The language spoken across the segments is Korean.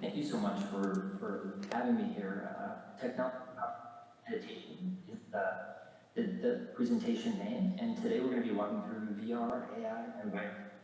Thank you so much for having me here. Technology meditation is the presentation name, and today we're going to be walking through VR, AI, and wireless.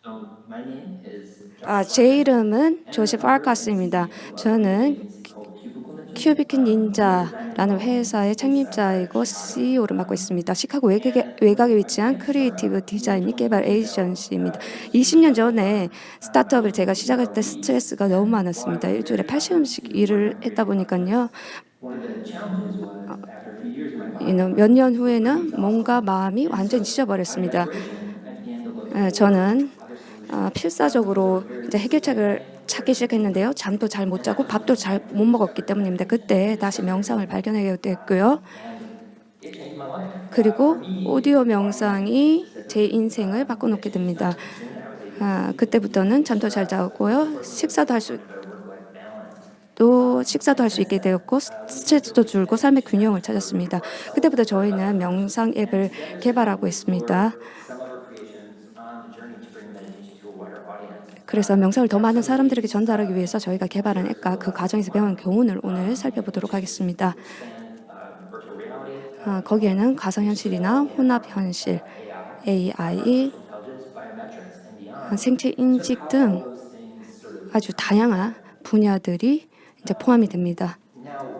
So my name is Josh 제 Larkin, 이름은 and I'm the 조셉 founder and 알카스입니다. CEO of a creative 저는 agency called Cubicle Ninja. 큐비ክ We're designing 닌자라는 phones 회사의 based outside of 창립자이고 Chicago. CEO를 맡고 있습니다. 시카고 외곽에 We're 위치한 a 크리에이티브 startup. 디자인 및 We 개발 20 years ago, 에이전시입니다. it was a super 20년 stressful 전에 time. 스타트업을 제가 Literally, 시작할 때 weeks 스트레스가 너무 and 많았습니다. months 일주일에 literally after 80시간씩 we were 일을 working on 했다 creative 보니까요. projects. One of the challenges was after a few years, my body and 몇 mind 년 were pretty 후에는 몸과 exhausted. 마음이 And 완전히 so out of 지쳐버렸습니다. desperation, I began to look 저는 for other solutions. These are 필사적으로 very 이제 physical 해결책을 things, 찾기 very physical. 시작했는데요. 잠도 잘 못 And that 자고 was 밥도 when 잘 I 못 먹었기 discovered 때문입니다. meditation. I 그때 다시 discovered 명상을 it. 발견하게 됐고요. And it changed my life. For 그리고 me, 오디오 body, mind, 명상이 제 specifically, 인생을 it 바꿔놓게 changed 됩니다. not just the soon I was able to sleep 그때부터는 relieve 잠도 잘 stress, but most 자고요. importantly, I was 식사도 할 able to 수, find a better work-life balance. 또 식사도 할 And 수 since 있게 then, 되었고 we've been 스트레스도 building 줄고 삶의 meditation 균형을 apps 찾았습니다. for ourselves 그때부터 and for 저희는 customers. 명상 And 앱을 together, today, 개발하고 we'll 있습니다. explore some of our creations on the journey to bring meditation to a wider audience. 그래서 명상을 더 많은 Some of 사람들에게 these 전달하기 위해서 저희가 개발한 materials 앱과 go 그 into 과정에서 배운 marketing, 교훈을 오늘 살펴보도록 which is 하겠습니다. to expand virtual reality, 거기에는 which is 가상현실이나 all in 혼합현실, AI, AI, artificial intelligence, biometrics, and beyond. 생체 And sort of 인식 how all 등 those things sort of 아주 come 다양한 together. 분야들이 이제 포함이 됩니다. Now,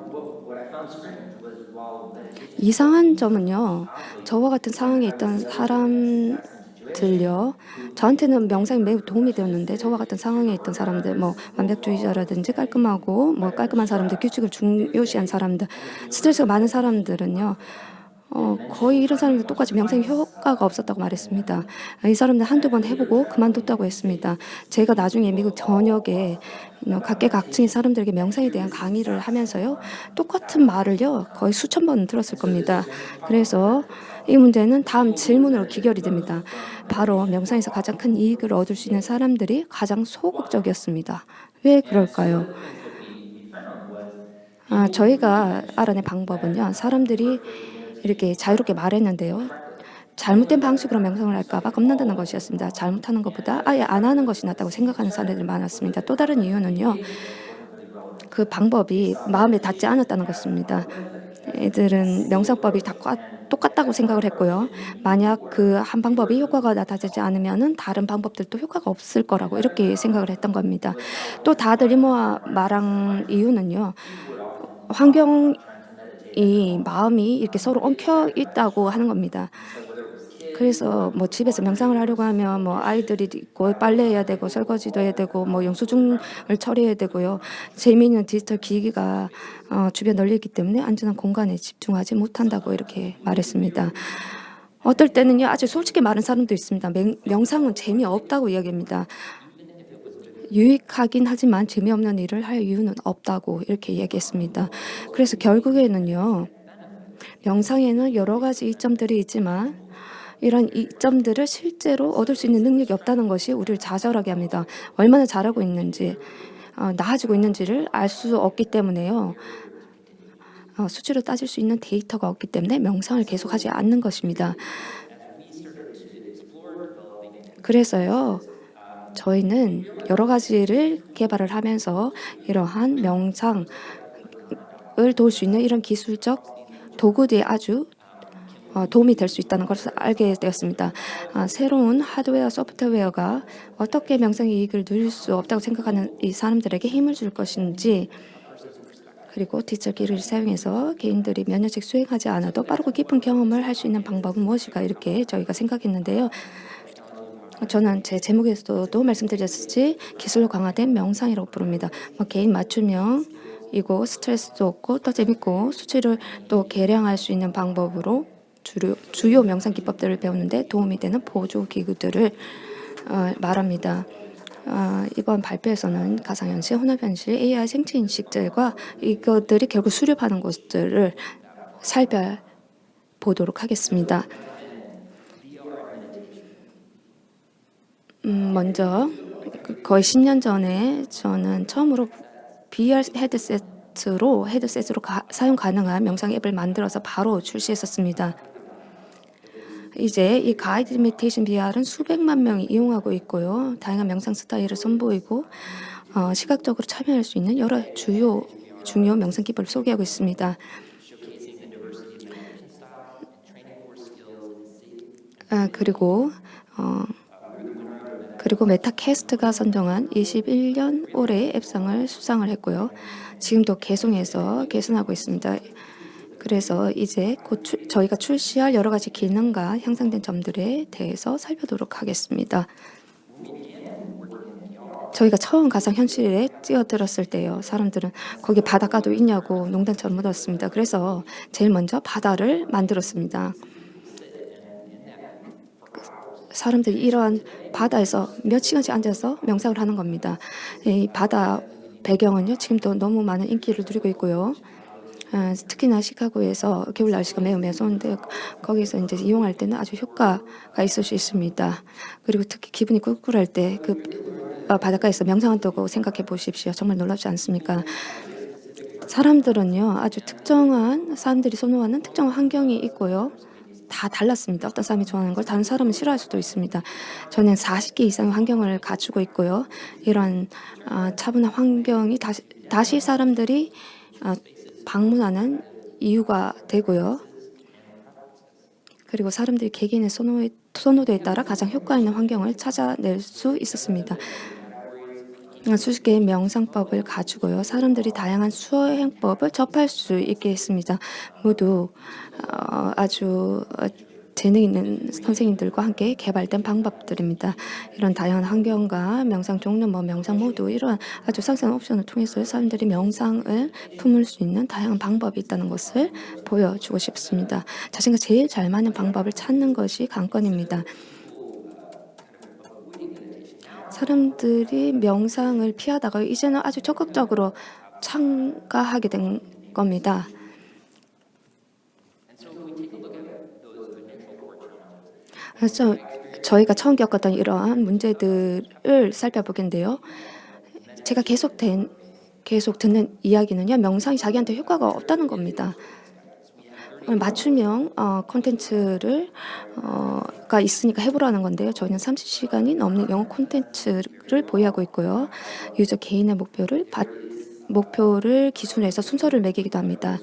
what I found strange was while meditation has helped 이상한 me 점은요, powerfully, 저와 같은 상황에 when I was 있던 struggling in this exact same 사람들요, situation, who 저한테는 명상이 매우 for 도움이 perfectionists 되었는데, 저와 같은 did 상황에 super 있던 work 사람들, ethics will follow this 완벽주의자라든지 technique, 깔끔하고 but if they're 깔끔한 사람들, 규칙을 stressed, they would 중요시한 say, 사람들, I just 스트레스가 realized 많은 that meditation didn't 사람들은요, work for them. They 거의 mentioned 이런 trying 사람들 it once or 똑같이 명상이 twice, 효과가 없었다고 and then 말했습니다. nothing. 이 사람들 And 한두 I 번 figured it 해보고 was happening 그만뒀다고 in 했습니다. stages. 제가 Speaking to 나중에 미국 people all 전역에 across about 각계각층의 meditation, 사람들에게 명상에 and 대한 hear this 강의를 exact same 하면서요, line 똑같은 back every 말을요, single 거의 time. 수천 번은 들었을 And so this 겁니다. is when we talk about 그래서 benefit 이 itself. 문제는 The 다음 people who would 질문으로 benefit 귀결이 됩니다. most from 바로 meditation were 명상에서 가장 큰 often 이익을 people 얻을 수 있는 seeking it. 사람들이 가장 Why? 소극적이었습니다. 왜 And so one 그럴까요? of the things that we found was people really 저희가 알아낸 mentioned 방법은요, that 사람들이 peripherally 이렇게 meditating was 자유롭게 말했는데요. effective. And it 잘못된 was better 방식으로 than 명상을 할까봐 studying 겁난다는 all of it 것이었습니다. alone. 잘못하는 And 것보다 another 아예 안 하는 perspective 것이 of 낫다고 the same 생각하는 사람들이 concern was 많았습니다. that the 또 다른 content that we 이유는요, gave them wasn't really relevant to 그 them. They 방법이 saw 마음에 닿지 meditation 않았다는 as 것입니다. monolithic, as a 애들은 single 명상법이 다 approach, and 똑같다고 that one 생각을 approach 했고요. didn't mean 만약 그 where 한 they were 방법이 효과가 supposed to 나타나지 solve. 않으면은 다른 방법들도 효과가 없을 And 거라고 이렇게 another 생각을 했던 겁니다. was how 또 다들 environment 말한 environments. 이유는요, People would often talk 환경이 about trying to meditate at home, 마음이 이렇게 서로 maybe 엉켜 sacrificing 있다고 하는 sleep. 겁니다. And so whether it was kids 그래서 or 집에서 명상을 laundry or 하려고 하면 simple 아이들이 dishes, 있고 빨래해야 되고 people were 설거지도 해야 all 되고 absolutely 영수증을 recommend 처리해야 putting 되고요. on 재미있는 디지털 some physical 기기가 spaces. 주변 널려 있기 때문에 안전한 공간에 집중하지 못한다고 이렇게 Sometimes we would 말했습니다. do 어떨 때는요, 아주 솔직히 말하는 사람도 있습니다. 명상은 재미없다고 이야기합니다. 유익하긴 하지만 재미없는 일을 할 이유는 없다고 이렇게 얘기했습니다. 그래서 결국에는요, 명상에는 여러 가지 이점들이 있지만 이런 이점들을 실제로 얻을 수 있는 능력이 없다는 것이 우리를 좌절하게 합니다. 얼마나 잘하고 있는지, 나아지고 있는지를 알 수 없기 때문에요. 수치로 따질 수 있는 데이터가 없기 때문에 명상을 계속하지 않는 것입니다. 그래서요, 저희는 여러 가지를 개발을 하면서 이러한 명상을 도울 수 있는 이런 기술적 도구들이 아주 도움이 될 수 있다는 것을 알게 되었습니다. 새로운 하드웨어, 소프트웨어가 어떻게 명상의 이익을 누릴 수 없다고 생각하는 이 사람들에게 힘을 줄 것인지, 그리고 디지털 기기를 사용해서 개인들이 몇 년씩 수행하지 않아도 빠르고 깊은 경험을 할 수 있는 방법은 무엇일까 이렇게 저희가 생각했는데요. 저는 제 제목에서도 말씀드렸듯이 기술로 강화된 명상이라고 부릅니다. 개인 맞춤형이고 스트레스도 없고 더 재밌고 수치를 또 계량할 수 있는 방법으로 주요 명상 기법들을 배우는데 도움이 되는 보조 기구들을 말합니다. 이번 발표에서는 가상현실, 혼합현실, AI 생체인식들과 이것들이 결국 수렴하는 것들을 살펴보도록 하겠습니다. 먼저 거의 10년 전에 저는 처음으로 VR 헤드셋으로 사용 가능한 명상 앱을 만들어서 바로 출시했었습니다. 이제 이 가이드 메디테이션 VR은 수백만 명이 이용하고 있고요. 다양한 명상 스타일을 선보이고 시각적으로 참여할 수 있는 여러 중요 명상 기법을 소개하고 있습니다. 그리고 메타캐스트가 선정한 21년 올해의 앱상을 수상을 했고요. 지금도 개선해서 개선하고 있습니다. 그래서 이제 곧 저희가 출시할 여러 가지 기능과 향상된 점들에 대해서 살펴보도록 하겠습니다. 저희가 처음 가상현실에 뛰어들었을 때요. 사람들은 거기 바닷가도 있냐고 농담처럼 물었습니다. 그래서 제일 먼저 바다를 만들었습니다. 사람들이 이러한 바다에서 몇 시간씩 앉아서 명상을 하는 겁니다. 이 바다 배경은요. 지금도 너무 많은 인기를 누리고 있고요. 특히나 시카고에서 겨울 날씨가 매우 매서운데 거기서 이제 이용할 때는 아주 효과가 있을 수 있습니다. 그리고 특히 기분이 꿀꿀할 때 바닷가에서 명상한다고 생각해 보십시오. 정말 놀랍지 않습니까? 사람들은요, 아주 특정한 사람들이 선호하는 특정한 환경이 있고요. 다 달랐습니다. 어떤 사람이 좋아하는 걸 다른 사람은 싫어할 수도 있습니다. 저는 40개 이상의 환경을 갖추고 있고요. 이런 차분한 환경이 다시 사람들이 방문하는 이유가 되고요. 그리고 사람들이 개개인의 선호도에 따라 가장 효과 있는 환경을 찾아낼 수 있었습니다. 수십 개의 명상법을 가지고요. 사람들이 다양한 수행법을 접할 수 있게 했습니다. 모두 아주 재능 있는 선생님들과 함께 개발된 방법들입니다. 이런 다양한 환경과 명상 종류, 명상 모두 이런 아주 상세한 옵션을 통해서 사람들이 명상을 품을 수 있는 다양한 방법이 있다는 것을 보여주고 싶습니다. 자신과 제일 잘 맞는 방법을 찾는 것이 관건입니다. 사람들이 명상을 피하다가 이제는 아주 적극적으로 참가하게 된 겁니다. 그래서 저희가 처음 겪었던 이러한 문제들을 살펴보겠는데요. 제가 계속 듣는 이야기는요. 명상이 자기한테 효과가 없다는 겁니다. 맞춤형 콘텐츠를 가 있으니까 해보라는 건데요. 저희는 30시간이 넘는 영어 콘텐츠를 보유하고 있고요. 유저 개인의 목표를 기준해서 순서를 매기기도 합니다.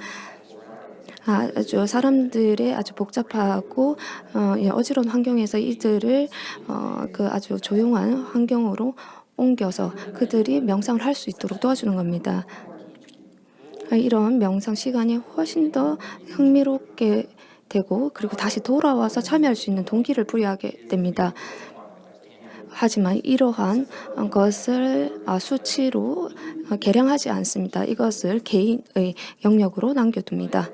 아주 사람들의 아주 복잡하고 어지러운 환경에서 이들을 아주 조용한 환경으로 옮겨서 그들이 명상을 할 수 있도록 도와주는 겁니다. 이런 명상 시간이 훨씬 더 흥미롭게 되고 그리고 다시 돌아와서 참여할 수 있는 동기를 부여하게 됩니다. 하지만 이러한 것을 수치로 계량하지 않습니다. 이것을 개인의 영역으로 남겨둡니다.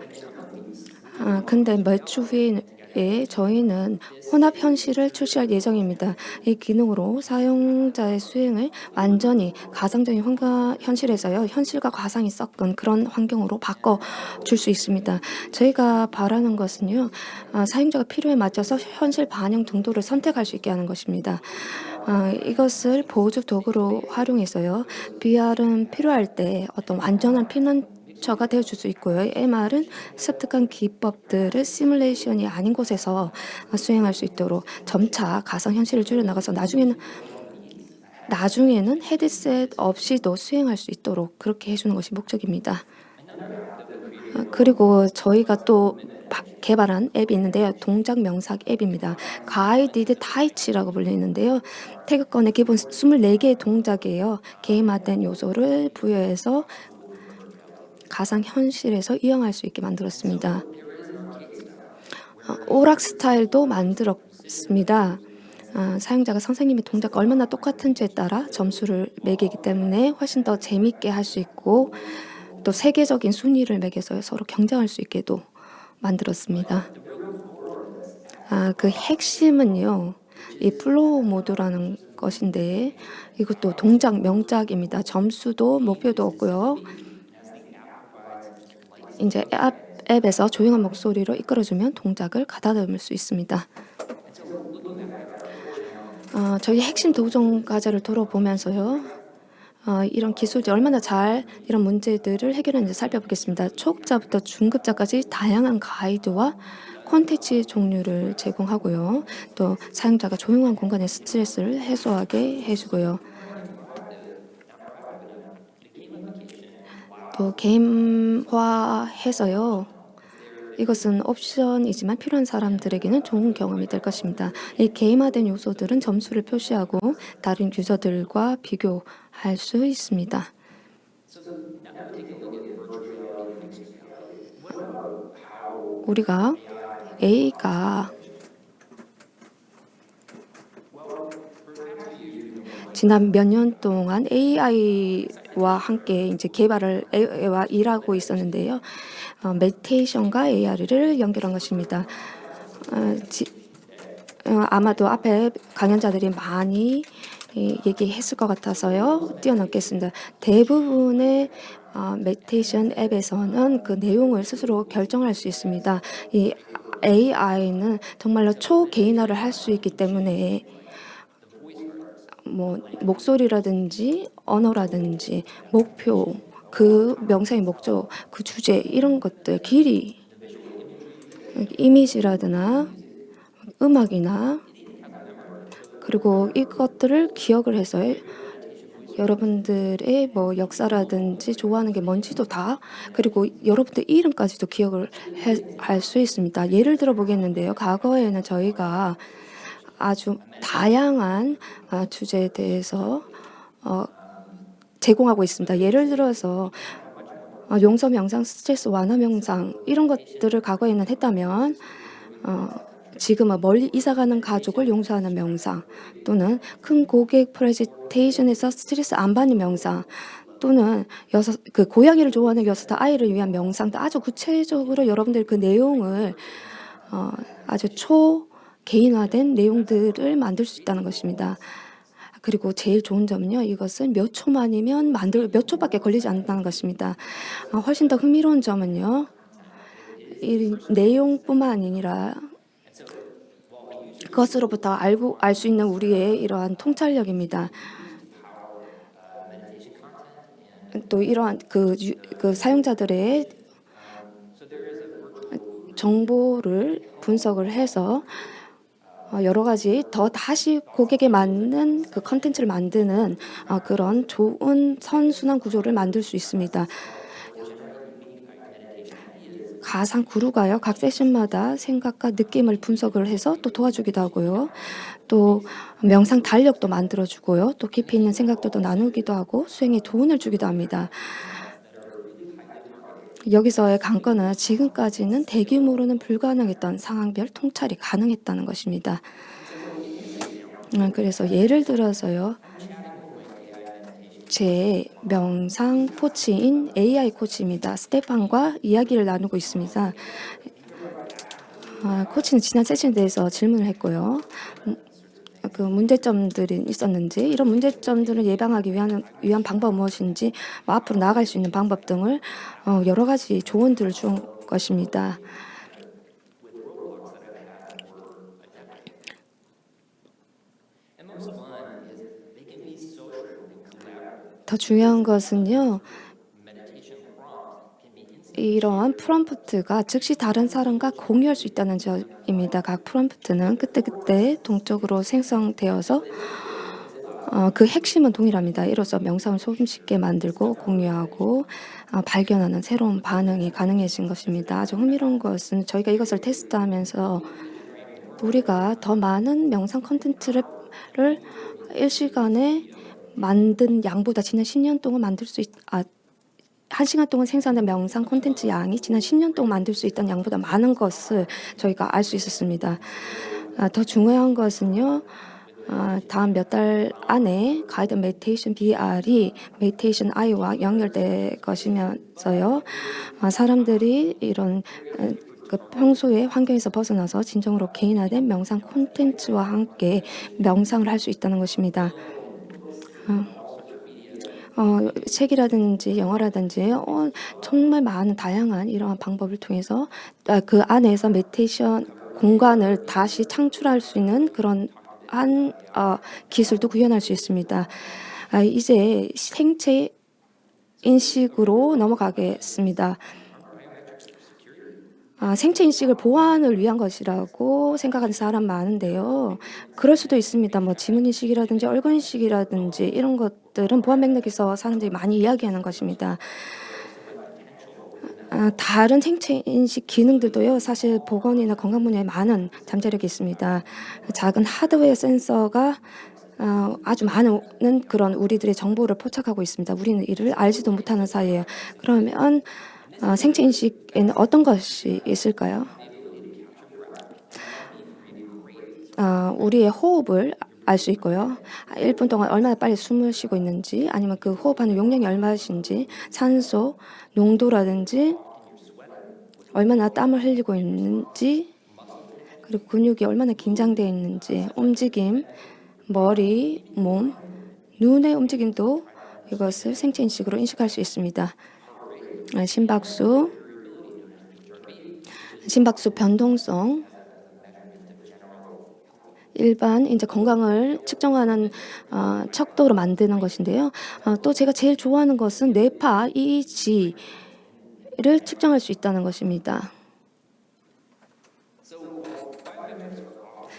근데 몇 주 후에 저희는 혼합 현실을 출시할 예정입니다. 이 기능으로 사용자의 수행을 완전히 가상적인 현실에서요. 현실과 가상이 섞은 그런 환경으로 바꿔줄 수 있습니다. 저희가 바라는 것은요. 사용자가 필요에 맞춰서 현실 반영 정도를 선택할 수 있게 하는 것입니다. 이것을 보조 도구로 활용해서요. VR은 필요할 때 어떤 완전한 피난처가 되어줄 수 있고요. MR은 습득한 기법들을 시뮬레이션이 아닌 곳에서 수행할 수 있도록 점차 가상현실을 줄여나가서 나중에는 헤드셋 없이도 수행할 수 있도록 그렇게 해주는 것이 목적입니다. 그리고 저희가 또 개발한 앱이 있는데요. 동작 명상 앱입니다. 가이디드 타이치라고 불리는데요. 태극권의 기본 24개의 동작이에요. 개인화된 요소를 부여해서 가상현실에서 이용할 수 있게 만들었습니다. 오락 스타일도 만들었습니다. 사용자가 선생님의 동작과 얼마나 똑같은지에 따라 점수를 매기기 때문에 훨씬 더 재미있게 할 수 있고 또 세계적인 순위를 매겨서 서로 경쟁할 수 있게도 만들었습니다. 그 핵심은요. 이 플로우 모드라는 것인데 이것도 동작 명작입니다. 점수도 목표도 없고요. 이제 앱에서 조용한 목소리로 이끌어주면 동작을 가다듬을 수 있습니다. 저희 핵심 도전 과제를 돌아보면서요. 이런 기술이 얼마나 잘 이런 문제들을 해결하는지 살펴보겠습니다. 초급자부터 중급자까지 다양한 가이드와 콘텐츠 종류를 제공하고요. 또 사용자가 조용한 공간의 스트레스를 해소하게 해주고요. 또 게임화해서요. 이것은 옵션이지만 필요한 사람들에게는 좋은 경험이 될 것입니다. 이 게임화된 요소들은 점수를 표시하고 다른 유저들과 비교할 수 있습니다. 우리가 A가 지난 몇 년 동안 AI와 함께 이제 개발을 AI와 일하고 있었는데요. 메디테이션과 AI를 연결한 것입니다. 아마도 앞에 강연자들이 많이 얘기했을 것 같아서요. 뛰어넘겠습니다. 대부분의 메디테이션 앱에서는 그 내용을 스스로 결정할 수 있습니다. 이 AI는 정말로 초개인화를 할 수 있기 때문에 뭐 목소리라든지 언어라든지 목표, 그 명상의 목적, 그 주제 이런 것들, 길이, 이미지라거나 음악이나 그리고 이것들을 기억을 해서 여러분들의 뭐 역사라든지 좋아하는 게 뭔지도 다 그리고 여러분들 이름까지도 기억을 할 수 있습니다. 예를 들어 보겠는데요. 과거에는 저희가 아주 다양한 주제에 대해서 제공하고 있습니다. 예를 들어서 용서 명상, 스트레스 완화 명상 이런 것들을 과거에는 했다면 지금은 멀리 이사가는 가족을 용서하는 명상 또는 큰 고객 프레젠테이션에서 스트레스 안 받는 명상 또는 그 고양이를 좋아하는 여섯 아이를 위한 명상도 아주 구체적으로 여러분들 그 내용을 아주 초개인화된 내용들을 만들 수 있다는 것입니다. 그리고 제일 좋은 점은요. 이것을 몇 초만이면 몇 초밖에 걸리지 않는다는 것입니다. 훨씬 더 흥미로운 점은요. 이 내용뿐만 아니라 그것으로부터 알 수 있는 우리의 이러한 통찰력입니다. 또 이러한 그 사용자들의 정보를 분석을 해서 여러 가지 더 다시 고객에 맞는 그 컨텐츠를 만드는 그런 좋은 선순환 구조를 만들 수 있습니다. 가상 구루가요. 각 세션마다 생각과 느낌을 분석을 해서 또 도와주기도 하고요. 또 명상 달력도 만들어주고요. 또 깊이 있는 생각들도 나누기도 하고 수행에 도움을 주기도 합니다. 여기서의 관건은 지금까지는 대규모로는 불가능했던 상황별 통찰이 가능했다는 것입니다. 그래서 예를 들어서요. 제 명상 코치인 AI 코치입니다. 스테판과 이야기를 나누고 있습니다. 코치는 지난 세션에 대해서 질문을 했고요. 그 문제점들이 있었는지 이런 문제점들을 예방하기 위한 방법 무엇인지 앞으로 나아갈 수 있는 방법 등을 여러 가지 조언들을 준 것입니다. 더 중요한 것은요. 이러한 프롬프트가 즉시 다른 사람과 공유할 수 있다는 점입니다. 각 프롬프트는 그때그때 동적으로 생성되어서 그 핵심은 동일합니다. 이로써 명상을 소금쉽게 만들고 공유하고 발견하는 새로운 반응이 가능해진 것입니다. 아주 흥미로운 것은 저희가 이것을 테스트하면서 우리가 더 많은 명상 콘텐츠를 일시간에 만든 양보다 지난 10년 동안 만들 수 1시간 동안 생산된 명상 콘텐츠 양이 지난 10년 동안 만들 수 있던 양보다 많은 것을 저희가 알 수 있었습니다. 더 중요한 것은요. 다음 몇 달 안에 가이드 메디테이션 BR이 메디테이션 I와 연결될 것이면서요. 사람들이 이런 그 평소의 환경에서 벗어나서 진정으로 개인화된 명상 콘텐츠와 함께 명상을 할 수 있다는 것입니다. 책이라든지 영화라든지 정말 많은 다양한 이러한 방법을 통해서 그 안에서 메디테이션 공간을 다시 창출할 수 있는 그런 기술도 구현할 수 있습니다. 이제 생체 인식으로 넘어가겠습니다. 생체 인식을 보안을 위한 것이라고 생각하는 사람 많은데요. 그럴 수도 있습니다. 뭐 지문 인식이라든지 얼굴 인식이라든지 이런 것들은 보안 맥락에서 사람들이 많이 이야기하는 것입니다. 다른 생체 인식 기능들도요. 사실 보건이나 건강 분야에 많은 잠재력이 있습니다. 작은 하드웨어 센서가 아주 많은 그런 우리들의 정보를 포착하고 있습니다. 우리는 이를 알지도 못하는 사이에요. 그러면 생체 인식에는 어떤 것이 있을까요? 우리의 호흡을 알 수 있고요. 1분 동안 얼마나 빨리 숨을 쉬고 있는지, 아니면 그 호흡하는 용량이 얼마인지, 산소 농도라든지 얼마나 땀을 흘리고 있는지, 그리고 근육이 얼마나 긴장되어 있는지, 움직임, 머리, 몸, 눈의 움직임도 이것을 생체 인식으로 인식할 수 있습니다. 심박수 변동성, 일반 이제 건강을 측정하는 척도로 만드는 것인데요. 또 제가 제일 좋아하는 것은 뇌파 EEG를 측정할 수 있다는 것입니다.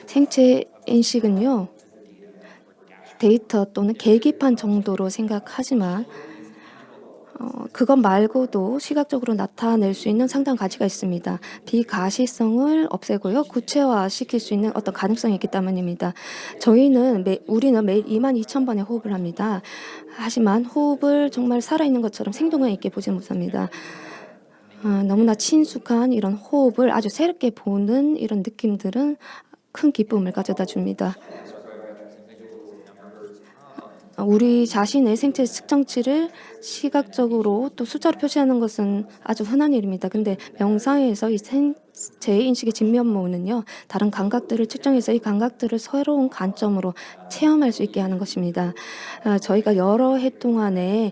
생체 인식은요, 데이터 또는 계기판 정도로 생각하지만 그것 말고도 시각적으로 나타낼 수 있는 상당한 가치가 있습니다. 비가시성을 없애고요. 구체화시킬 수 있는 어떤 가능성이 있기 때문입니다. 우리는 매일 22,000번의 호흡을 합니다. 하지만 호흡을 정말 살아있는 것처럼 생동감 있게 보지 못합니다. 너무나 친숙한 이런 호흡을 아주 새롭게 보는 이런 느낌들은 큰 기쁨을 가져다 줍니다. 우리 자신의 생체 측정치를 시각적으로 또 숫자로 표시하는 것은 아주 흔한 일입니다. 근데 명상에서 이 생체 인식의 진면모는요, 다른 감각들을 측정해서 이 감각들을 새로운 관점으로 체험할 수 있게 하는 것입니다. 저희가 여러 해 동안에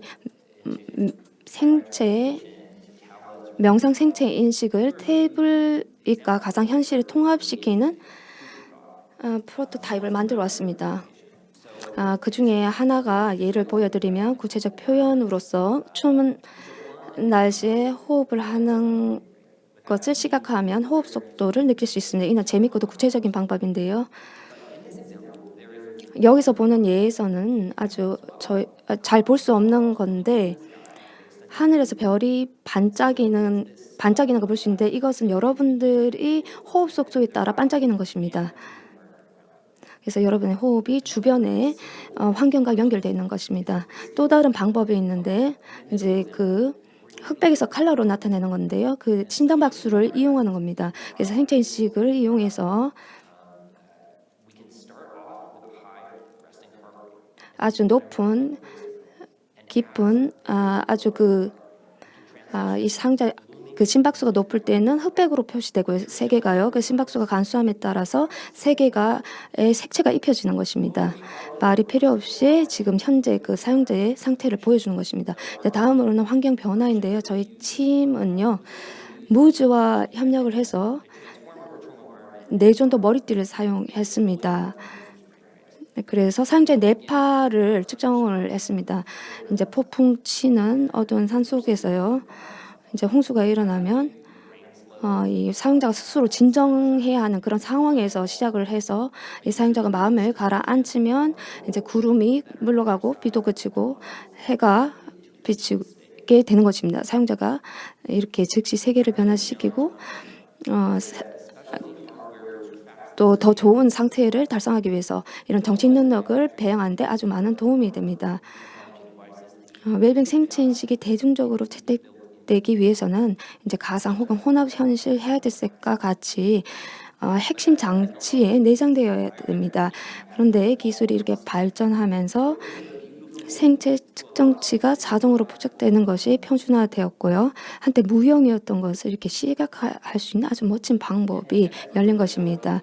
명상 생체 인식을 태블릿과 가상현실에 통합시키는 프로토타입을 만들어 왔습니다. 그 중에 하나가 예를 보여드리면, 구체적 표현으로서 추운 날씨에 호흡을 하는 것을 시각화하면 호흡 속도를 느낄 수 있습니다. 이는 재밌고도 구체적인 방법인데요. 여기서 보는 예에서는 아주 잘 볼 수 없는 건데, 하늘에서 별이 반짝이는 걸 볼 수 있는데, 이것은 여러분들이 호흡 속도에 따라 반짝이는 것입니다. 그래서 여러분의 호흡이 주변의 환경과 연결되어 있는 것입니다. 또 다른 방법이 있는데, 이제 그 흑백에서 컬러로 나타내는 건데요. 그 심장박수를 이용하는 겁니다. 그래서 생체 인식을 이용해서 아주 높은 깊은 아주 이 상자 그 심박수가 높을 때는 흑백으로 표시되고요. 세계가요. 그 심박수가 간수함에 따라서 세계가의 색채가 입혀지는 것입니다. 말이 필요 없이 지금 현재 그 사용자의 상태를 보여주는 것입니다. 다음으로는 환경 변화인데요. 저희 팀은요, 무즈와 협력을 해서 내전도 머리띠를 사용했습니다. 그래서 사용자의 뇌파를 측정을 했습니다. 이제 폭풍 치는 어두운 산 속에서요, 이제 홍수가 일어나면 이 사용자가 스스로 진정해야 하는 그런 상황에서 시작을 해서, 이 사용자가 마음을 가라앉히면 이제 구름이 물러가고 비도 그치고 해가 비치게 되는 것입니다. 사용자가 이렇게 즉시 세계를 변화시키고 또 더 좋은 상태를 달성하기 위해서 이런 정신 능력을 배양하는 데 아주 많은 도움이 됩니다. 웰빙 생체 인식이 대중적으로 채택되기 위해서는 이제 가상 혹은 혼합 현실 헤드셋과 같이 핵심 장치에 내장되어야 됩니다. 그런데 기술이 이렇게 발전하면서 생체 측정치가 자동으로 포착되는 것이 표준화되었고요. 한때 무형이었던 것을 이렇게 시각화할 수 있는 아주 멋진 방법이 열린 것입니다.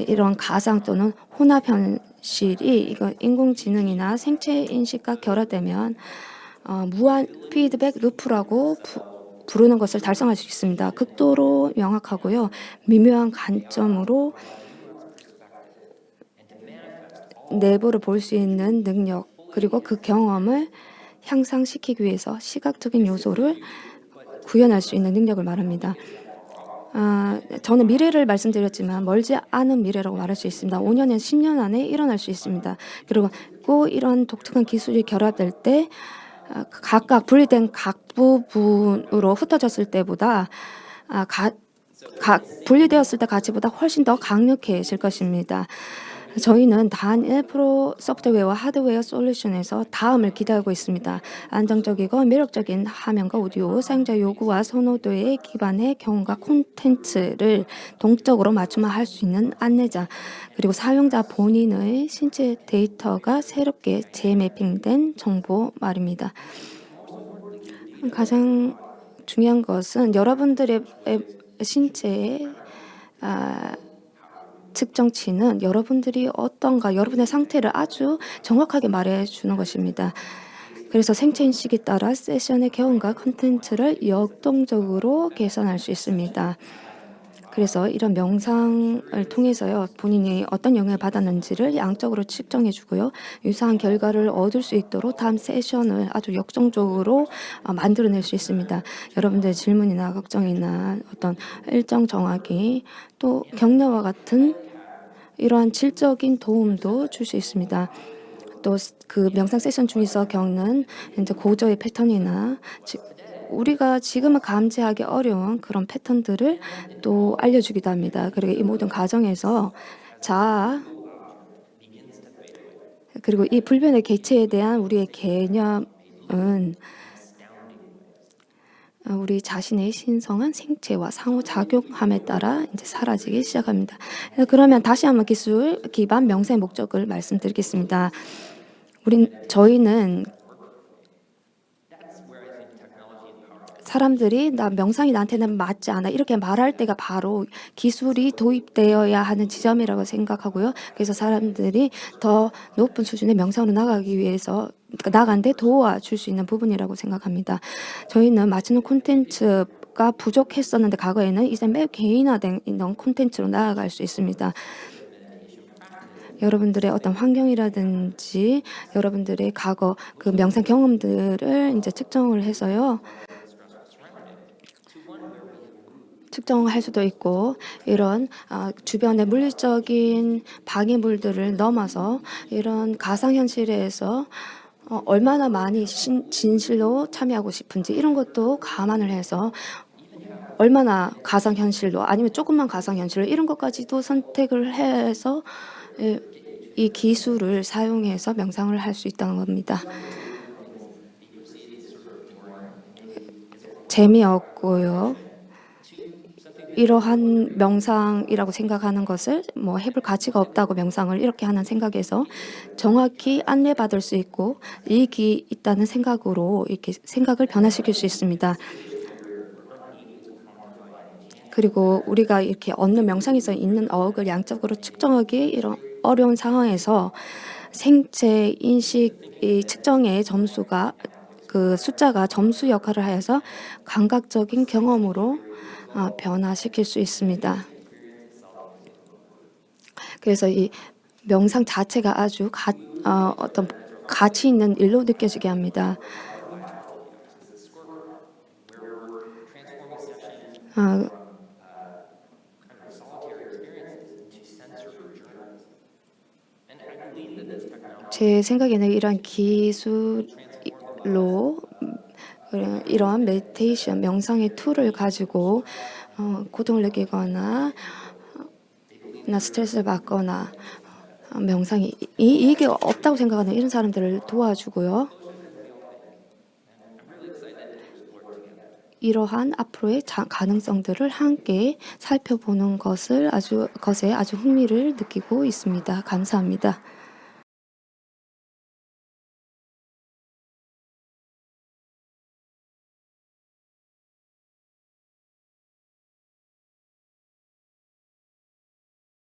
이런 가상 또는 혼합 현실이 이거 인공지능이나 생체 인식과 결합되면 무한 피드백 루프라고 부르는 것을 달성할 수 있습니다. 극도로 명확하고요, 미묘한 관점으로 내부를 볼 수 있는 능력, 그리고 그 경험을 향상시키기 위해서 시각적인 요소를 구현할 수 있는 능력을 말합니다. 저는 미래를 말씀드렸지만 멀지 않은 미래라고 말할 수 있습니다. 5년에서 10년 안에 일어날 수 있습니다. 그리고 꼭 이런 독특한 기술이 결합될 때 각각 분리된 각 부분으로 흩어졌을 때보다 각 분리되었을 때 가치보다 훨씬 더 강력해질 것입니다. 저희는 단 1% 소프트웨어와 하드웨어 솔루션에서 다음을 기대하고 있습니다. 안정적이고 매력적인 화면과 오디오, 사용자 요구와 선호도에 기반해 경험과 콘텐츠를 동적으로 맞춤화할 수 있는 안내자, 그리고 사용자 본인의 신체 데이터가 새롭게 재매핑된 정보 말입니다. 가장 중요한 것은 여러분들의 신체의 측정치는 여러분들이 어떤가, 여러분의 상태를 아주 정확하게 말해주는 것입니다. 그래서 생체 인식에 따라 세션의 경험과 콘텐츠를 역동적으로 개선할 수 있습니다. 그래서 이런 명상을 통해서요, 본인이 어떤 영향을 받았는지를 양적으로 측정해 주고요, 유사한 결과를 얻을 수 있도록 다음 세션을 아주 역동적으로 만들어낼 수 있습니다. 여러분들의 질문이나 걱정이나 어떤 일정 정하기, 또 격려와 같은 이러한 질적인 도움도 줄 수 있습니다. 또 그 명상 세션 중에서 겪는 이제 고저의 패턴이나 우리가 지금은 감지하기 어려운 그런 패턴들을 또 알려주기도 합니다. 그리고 이 모든 과정에서 자아, 그리고 이 불변의 객체에 대한 우리의 개념은 우리 자신의 신성한 생체와 상호작용함에 따라 이제 사라지기 시작합니다. 그러면 다시 한번 기술 기반 명상의 목적을 말씀드리겠습니다. 저희는 사람들이 나 명상이 나한테는 맞지 않아 이렇게 말할 때가 바로 기술이 도입되어야 하는 지점이라고 생각하고요. 그래서 사람들이 더 높은 수준의 명상으로 나가기 위해서 나간데 도와줄 수 있는 부분이라고 생각합니다. 저희는 맞추는 콘텐츠가 부족했었는데 과거에는 이제 매우 개인화된 이런 콘텐츠로 나아갈 수 있습니다. 여러분들의 어떤 환경이라든지 여러분들의 과거 그 명상 경험들을 이제 측정을 해서요. 측정할 수도 있고 이런 주변의 물리적인 방해물들을 넘어서 이런 가상현실에서 얼마나 많이 진실로 참여하고 싶은지 이런 것도 감안을 해서 얼마나 가상현실로 아니면 조금만 가상현실로 이런 것까지도 선택을 해서 이 기술을 사용해서 명상을 할 수 있다는 겁니다. 재미없고요. 이러한 명상이라고 생각하는 것을 뭐 해볼 가치가 없다고 명상을 이렇게 하는 생각에서 정확히 안내받을 수 있고 이익이 있다는 생각으로 이렇게 생각을 변화시킬 수 있습니다. 그리고 우리가 이렇게 얻는 명상에서 있는 어학을 양적으로 측정하기 이런 어려운 상황에서 생체 인식 측정의 점수가 그 숫자가 점수 역할을 하여서 감각적인 경험으로 변화시킬 수 있습니다. 그래서 이 명상 자체가 아주 어떤 가치 있는 일로 느껴지게 합니다. 제 생각에는 이러한 기술로 이러한 메디테이션, 명상의 툴을 가지고 고통을 느끼거나 스트레스를 받거나 명상이 이게 없다고 생각하는 이런 사람들을 도와주고요. 이러한 앞으로의 가능성들을 함께 살펴보는 것에 아주 흥미를 느끼고 있습니다. 감사합니다.